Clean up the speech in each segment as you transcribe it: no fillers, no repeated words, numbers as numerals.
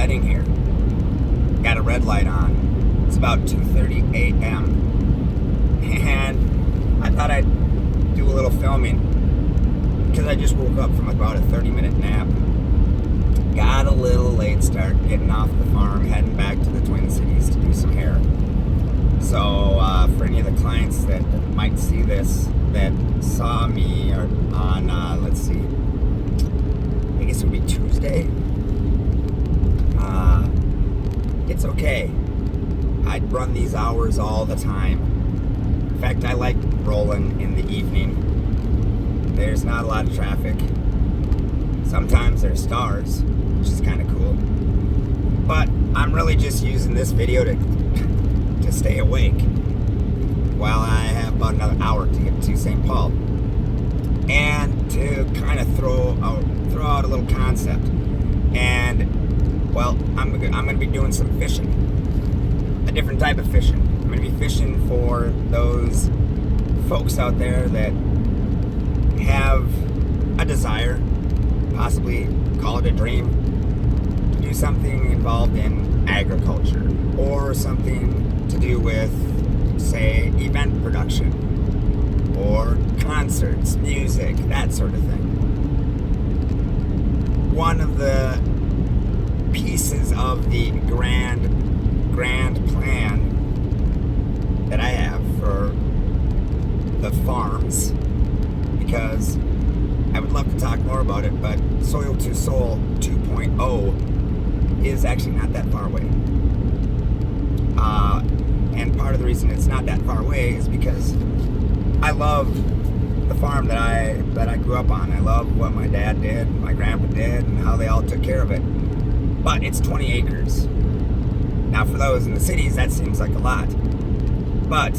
setting here. Got a red light on. It's about 2:30 a.m. And I thought I'd do a little filming because I just woke up from about a 30-minute nap. Got a little late start getting off the farm, heading back to the Twin Cities to do some hair. So for any of the clients that might see this, that saw me on, let's see, I guess it would be Tuesday. It's okay. I'd run these hours all the time. In fact, I like rolling in the evening. There's not a lot of traffic. Sometimes there's stars, which is kind of cool. But I'm really just using this video to stay awake while I have about another hour to get to St. Paul, and to kind of throw out a little concept. And well, I'm gonna be doing some fishing, a different type of fishing. I'm gonna be fishing for those folks out there that have a desire, possibly call it a dream, to do something involved in agriculture or something to do with, say, event production or concerts, music, that sort of thing. One of the pieces of the grand plan that I have for the farms, because I would love to talk more about it, but Soil to Soul 2.0 is actually not that far away. And part of the reason it's not that far away is because I love the farm that I grew up on. I love what my dad did, my grandpa did, and how they all took care of it. But it's 20 acres. Now, for those in the cities, that seems like a lot. But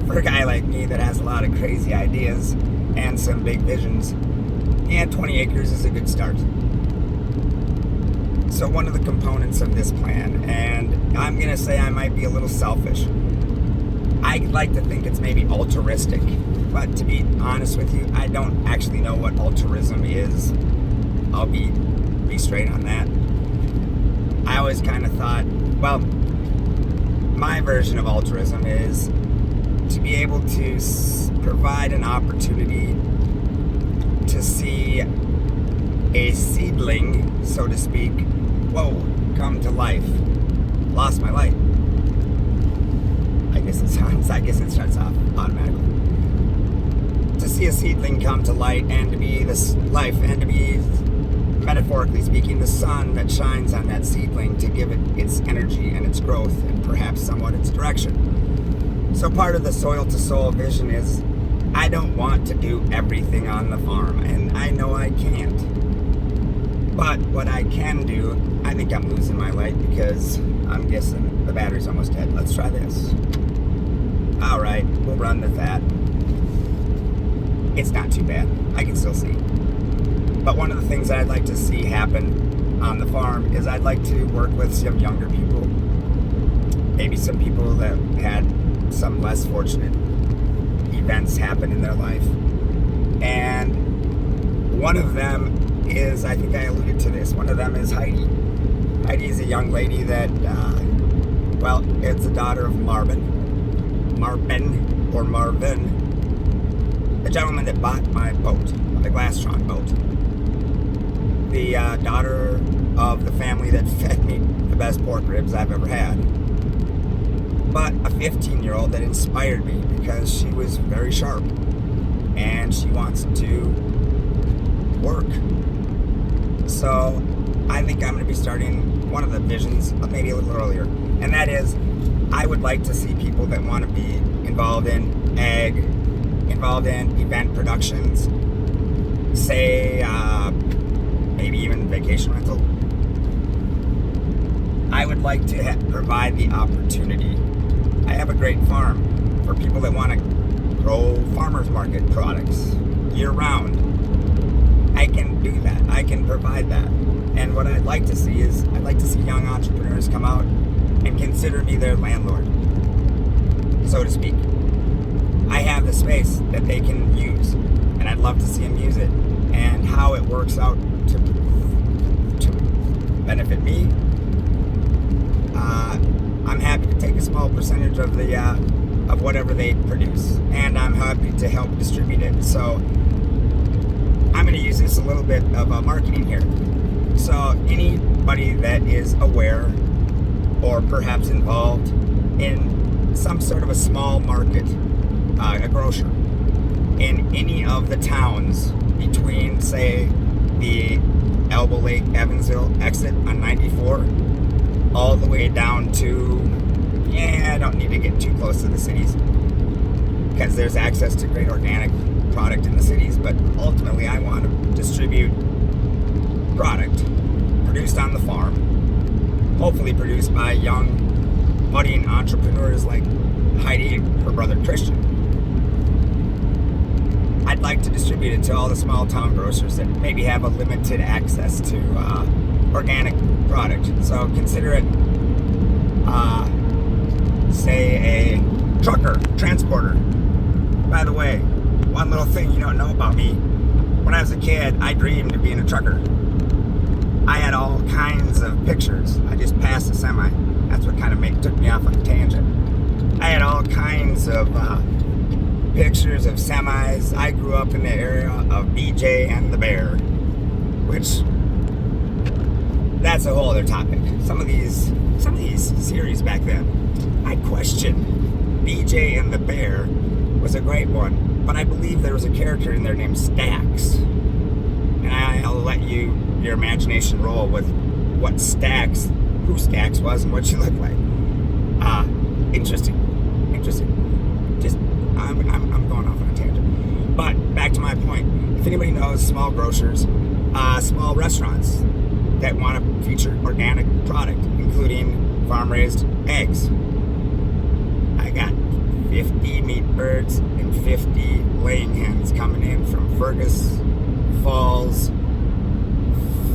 for a guy like me that has a lot of crazy ideas and some big visions, yeah, 20 acres is a good start. So one of the components of this plan, and I'm going to say I might be a little selfish, I'd like to think it's maybe altruistic, but to be honest with you, I don't actually know what altruism is. I'll be straight on that. I always kind of thought, well, my version of altruism is to be able to provide an opportunity to see a seedling, so to speak, come to life. Lost my light. I guess it starts off automatically. To see a seedling come to light and to be this life, and to be, metaphorically speaking, the sun that shines on that seedling to give it its energy and its growth and perhaps somewhat its direction. So part of the Soil to Soul vision is I don't want to do everything on the farm, and I know I can't. But what I can do, I think I'm losing my light because I'm guessing the battery's almost dead. Let's try this. All right, we'll run with that. It's not too bad. I can still see. But one of the things that I'd like to see happen on the farm is I'd like to work with some younger people. Maybe some people that had some less fortunate events happen in their life. And one of them is, I think I alluded to this, one of them is Heidi. Heidi is a young lady that, it's the daughter of Marvin, the gentleman that bought my boat, the Glastron boat. The daughter of the family that fed me the best pork ribs I've ever had. But a 15-year-old that inspired me because she was very sharp and she wants to work. So I think I'm going to be starting one of the visions maybe a little earlier, and that is I would like to see people that want to be involved in ag, involved in event productions, say maybe even vacation rental. I would like to provide the opportunity. I have a great farm for people that want to grow farmers market products year round. I can do that. I can provide that. And what I'd like to see is I'd like to see young entrepreneurs come out and consider me their landlord, so to speak. I have the space that they can use, and I'd love to see them use it, and how it works out to benefit me, I'm happy to take a small percentage of the of whatever they produce, and I'm happy to help distribute it. So I'm going to use this a little bit of marketing here. So anybody that is aware or perhaps involved in some sort of a small market, a grocer, in any of the towns between, say, the Elbow Lake, Evansville exit on 94, all the way down to, I don't need to get too close to the cities, because there's access to great organic product in the cities, but ultimately I want to distribute product produced on the farm, hopefully produced by young, budding entrepreneurs like Heidi and her brother Christian. I'd like to distribute it to all the small town grocers that maybe have a limited access to organic product. So consider it, say, a trucker, transporter. By the way, one little thing you don't know about me, when I was a kid, I dreamed of being a trucker. I had all kinds of pictures. I just passed a semi. That's what kind of took me off on a tangent. I had all kinds of pictures of semis. I grew up in the area of BJ and the Bear, which, that's a whole other topic. Some of these series back then, I question BJ and the Bear was a great one, but I believe there was a character in there named Stax, and I'll let your imagination roll with who Stax was and what she looked like. Interesting. Just I'm going off on a tangent. But back to my point. If anybody knows small grocers, small restaurants that want to feature organic product, including farm-raised eggs, I got 50 meat birds and 50 laying hens coming in from Fergus Falls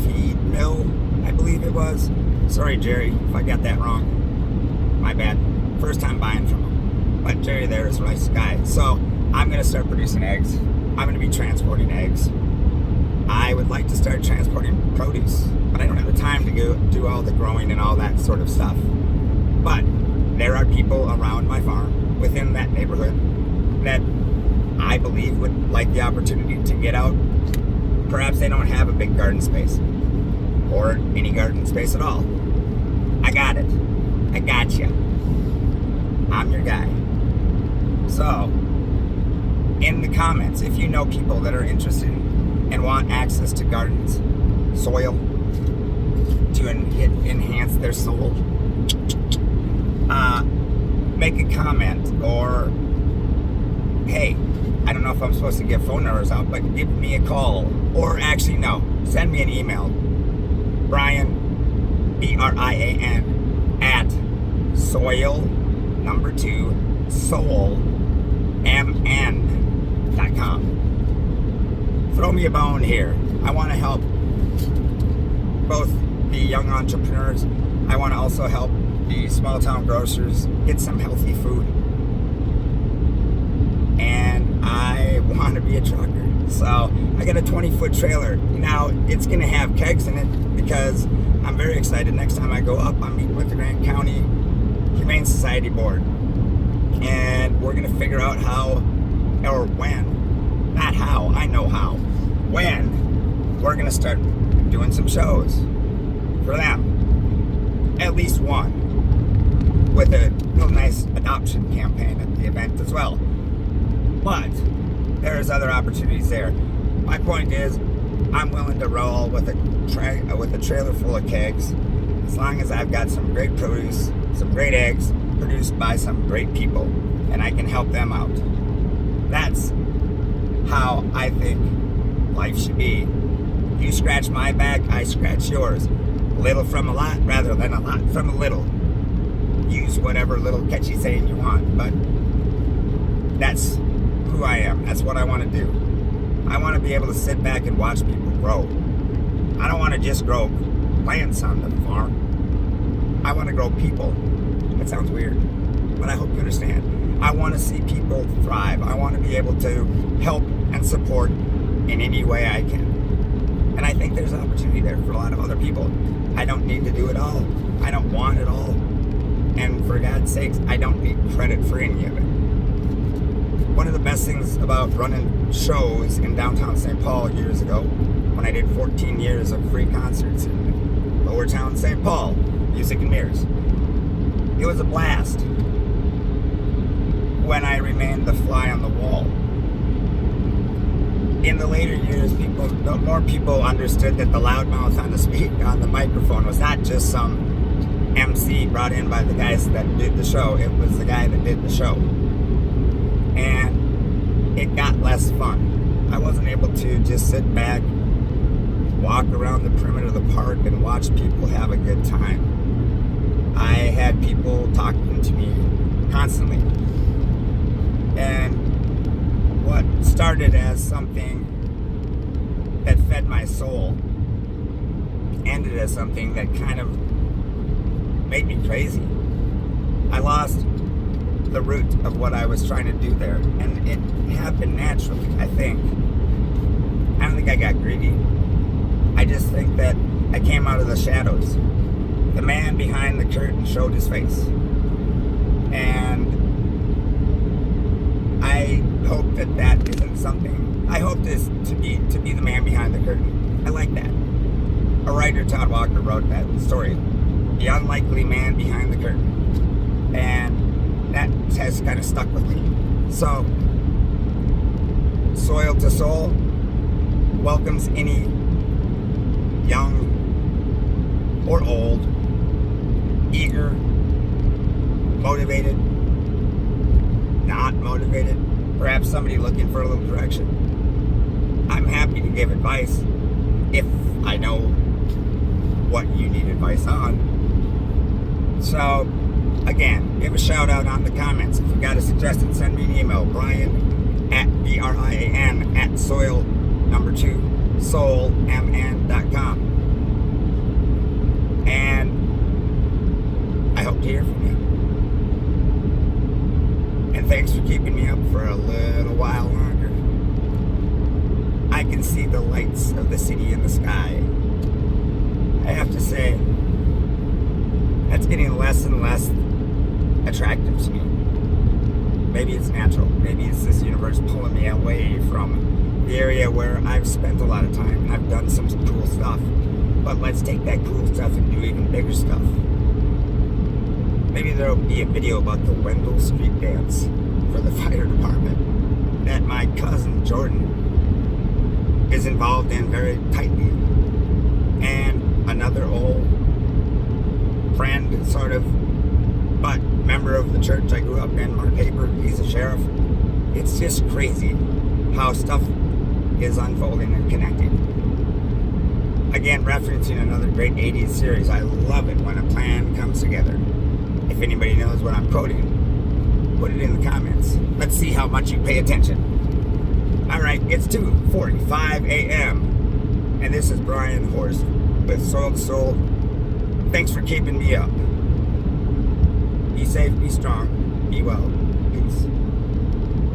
Feed Mill, I believe it was. Sorry, Jerry, if I got that wrong. My bad. First time buying from him. But Jerry there is a nice guy. So I'm going to start producing eggs. I'm going to be transporting eggs. I would like to start transporting produce, but I don't have the time to go do all the growing and all that sort of stuff. But there are people around my farm within that neighborhood that I believe would like the opportunity to get out. Perhaps they don't have a big garden space or any garden space at all. I got it. I got you. I'm your guy. So, in the comments, if you know people that are interested and want access to gardens, soil, to enhance their soul, make a comment, or hey, I don't know if I'm supposed to give phone numbers out, but give me a call, or actually no, send me an email, Brian, BRIAN, at soulmn.com. Throw me a bone here. I want to help both the young entrepreneurs. I want to also help the small town grocers get some healthy food. And I want to be a trucker. So I got a 20-foot trailer. Now it's going to have kegs in it because I'm very excited. Next time I go up, I'm meeting with the Grant County Humane Society Board. And we're going to figure out how, or when, not how, I know how, when we're going to start doing some shows for them. At least one. With a little nice adoption campaign at the event as well. But there's other opportunities there. My point is, I'm willing to roll with a trailer full of kegs as long as I've got some great produce, some great eggs produced by some great people, and I can help them out. That's how I think life should be. You scratch my back, I scratch yours. Little from a lot rather than a lot from a little. Use whatever little catchy saying you want, but that's who I am. That's what I want to do. I want to be able to sit back and watch people grow. I don't want to just grow plants on the farm. I want to grow people. That sounds weird, but I hope you understand. I want to see people thrive. I want to be able to help and support in any way I can. And I think there's an opportunity there for a lot of other people. I don't need to do it all. I don't want it all. And for God's sakes, I don't need credit for any of it. One of the best things about running shows in downtown St. Paul years ago, when I did 14 years of free concerts in Lower Town St. Paul, Music and Mirrors, it was a blast when I remained the fly on the wall. In the later years, more people understood that the loudmouth on the microphone was not just some MC brought in by the guys that did the show. It was the guy that did the show. And it got less fun. I wasn't able to just sit back, walk around the perimeter of the park and watch people have a good time. I had people talking to me constantly. And what started as something that fed my soul ended as something that kind of made me crazy. I lost the root of what I was trying to do there, and it happened naturally, I think. I don't think I got greedy. I just think that I came out of the shadows. The man behind the curtain showed his face. And I hope that isn't something. I hope this to be the man behind the curtain. I like that. A writer, Todd Walker, wrote that story, The Unlikely Man Behind the Curtain. And that has kind of stuck with me. So, Soil to Soul welcomes any young or old, eager, motivated, not motivated, perhaps somebody looking for a little direction. I'm happy to give advice if I know what you need advice on. So, again, give a shout out on the comments. If you got a suggestion, send me an email, Brian at BRIAN at soil number 2 soulmn.com. And I hope to hear from you. And thanks for keeping me up for a little while longer. I can see the lights of the city in the sky. I have to say, that's getting less and less attractive to me. Maybe it's natural. Maybe it's this universe pulling me away from the area where I've spent a lot of time and I've done some cool stuff. But let's take that cool stuff and do even bigger stuff. Maybe there'll be a video about the Wendell Street Dance for the fire department that my cousin Jordan is involved in very tightly. And another old friend, sort of, but member of the church I grew up in, Mark Haber, he's a sheriff. It's just crazy how stuff is unfolding and connecting. Again, referencing another great 80s series, I love it when a plan comes together. If anybody knows what I'm quoting, put it in the comments. Let's see how much you pay attention. Alright, it's 2:45 a.m. and this is Brian Horst with Soil to Soul. Thanks for keeping me up. Be safe, be strong, be well. Peace.